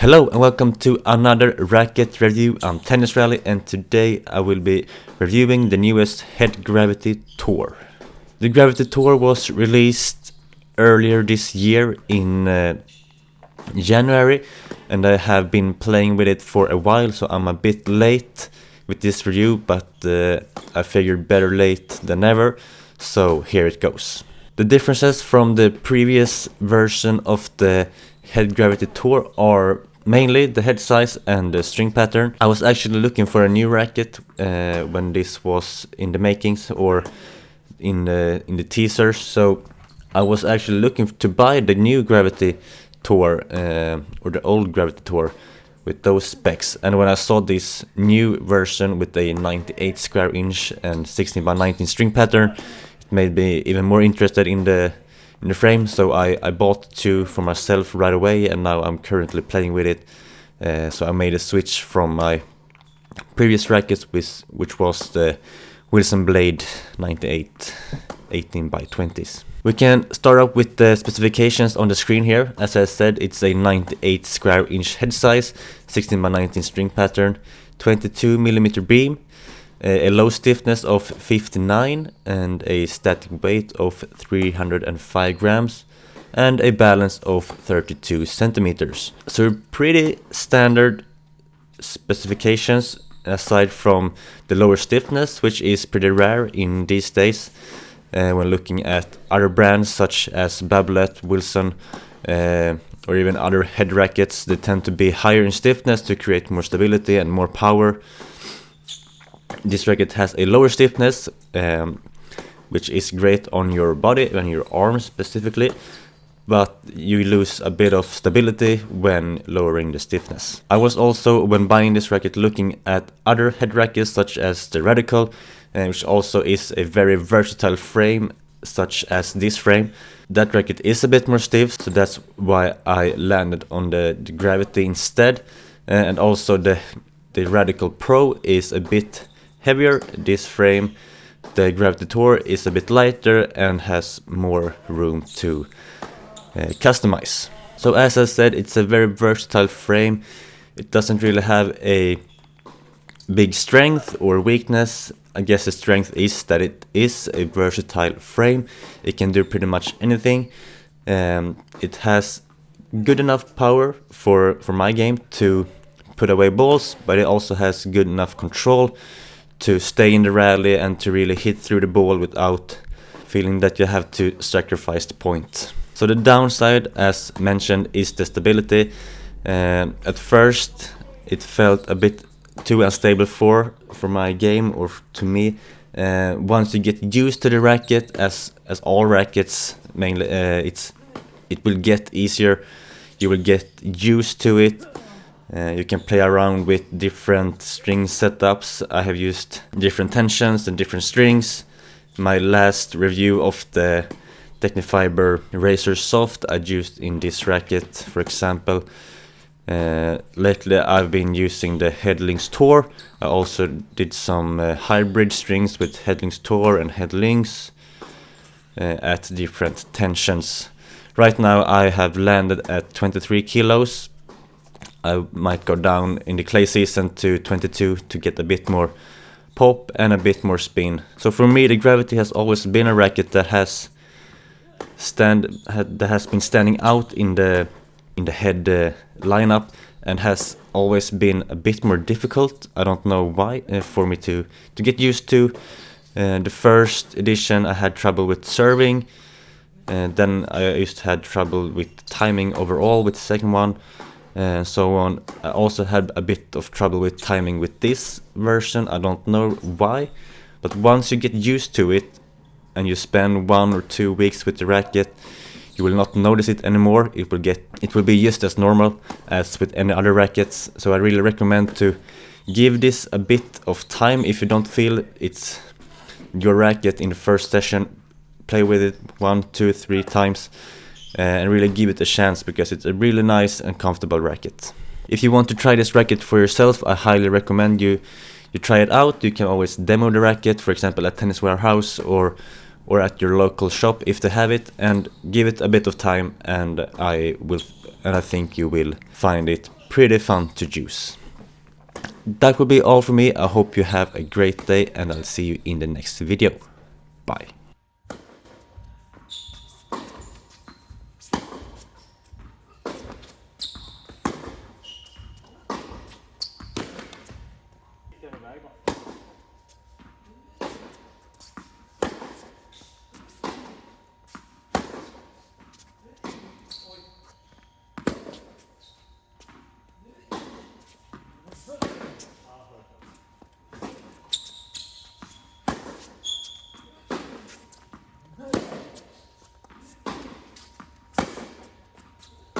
Hello and welcome to another Racquet review. I'm Tennisrally and today I will be reviewing the newest Head Gravity Tour. The Gravity Tour was released earlier this year in January, and I have been playing with it for a while, so I'm a bit late with this review, but I figured better late than never, so here it goes. The differences from the previous version of the Head Gravity Tour are mainly the head size and the string pattern. I was actually looking for a new racket when this was in the makings or in the teasers, so I was actually looking to buy the new Gravity Tour or the old Gravity Tour with those specs, and when I saw this new version with a 98 square inch and 16 by 19 string pattern, it made me even more interested in the frame, so I bought two for myself right away, and now I'm currently playing with it. So I made a switch from my previous racket, which was the Wilson Blade 98 18 by 20s. We can start up with the specifications on the screen here. As I said, it's a 98 square inch head size, 16 by 19 string pattern, 22 millimeter beam, a low stiffness of 59 and a static weight of 305 grams and a balance of 32 centimeters. So pretty standard specifications aside from the lower stiffness, which is pretty rare in these days when looking at other brands such as Babylette, Wilson or even other head rackets. They tend to be higher in stiffness to create more stability and more power. This racket has a lower stiffness, which is great on your body and your arms specifically, but you lose a bit of stability when lowering the stiffness. I was also, when buying this racket, looking at other head rackets such as the Radical, which also is a very versatile frame such as this frame. That racket is a bit more stiff, so that's why I landed on the Gravity instead, and also the Radical Pro is a bit heavier. This frame, the Gravity Tour, is a bit lighter and has more room to customize. So as I said, it's a very versatile frame. It doesn't really have a big strength or weakness. I guess the strength is that it is a versatile frame. It can do pretty much anything. It has good enough power for my game to put away balls, but it also has good enough control to stay in the rally and to really hit through the ball without feeling that you have to sacrifice the point. So the downside, as mentioned, is the stability. At first it felt a bit too unstable for my game, or to me. Once you get used to the racket, as all rackets mainly, it will get easier. You will get used to it. You can play around with different string setups. I have used different tensions and different strings. My last review of the Technifiber Razor Soft I used in this racket, for example. Lately I've been using the Headlinks Tour. I also did some hybrid strings with Headlinks Tour and Headlinks at different tensions. Right now I have landed at 23 kilos. I might go down in the clay season to 22 to get a bit more pop and a bit more spin. So for me, the Gravity has always been a racket that has been standing out in the head lineup and has always been a bit more difficult. I don't know why, for me to get used to. The first edition I had trouble with serving, and then I used to have trouble with timing overall with the second one, and so on. I also had a bit of trouble with timing with this version. I don't know why, but once you get used to it and you spend 1 or 2 weeks with the racket, you will not notice it anymore. It will be just as normal as with any other rackets. So I really recommend to give this a bit of time. If you don't feel it's your racket in the first session, play with it 1, 2, 3 times and really give it a chance, because it's a really nice and comfortable racket. If you want to try this racket for yourself, I highly recommend you try it out. You can always demo the racket, for example at Tennis Warehouse or at your local shop if they have it, and give it a bit of time, and I think you will find it pretty fun to use. That will be all for me. I hope you have a great day, and I'll see you in the next video. Bye.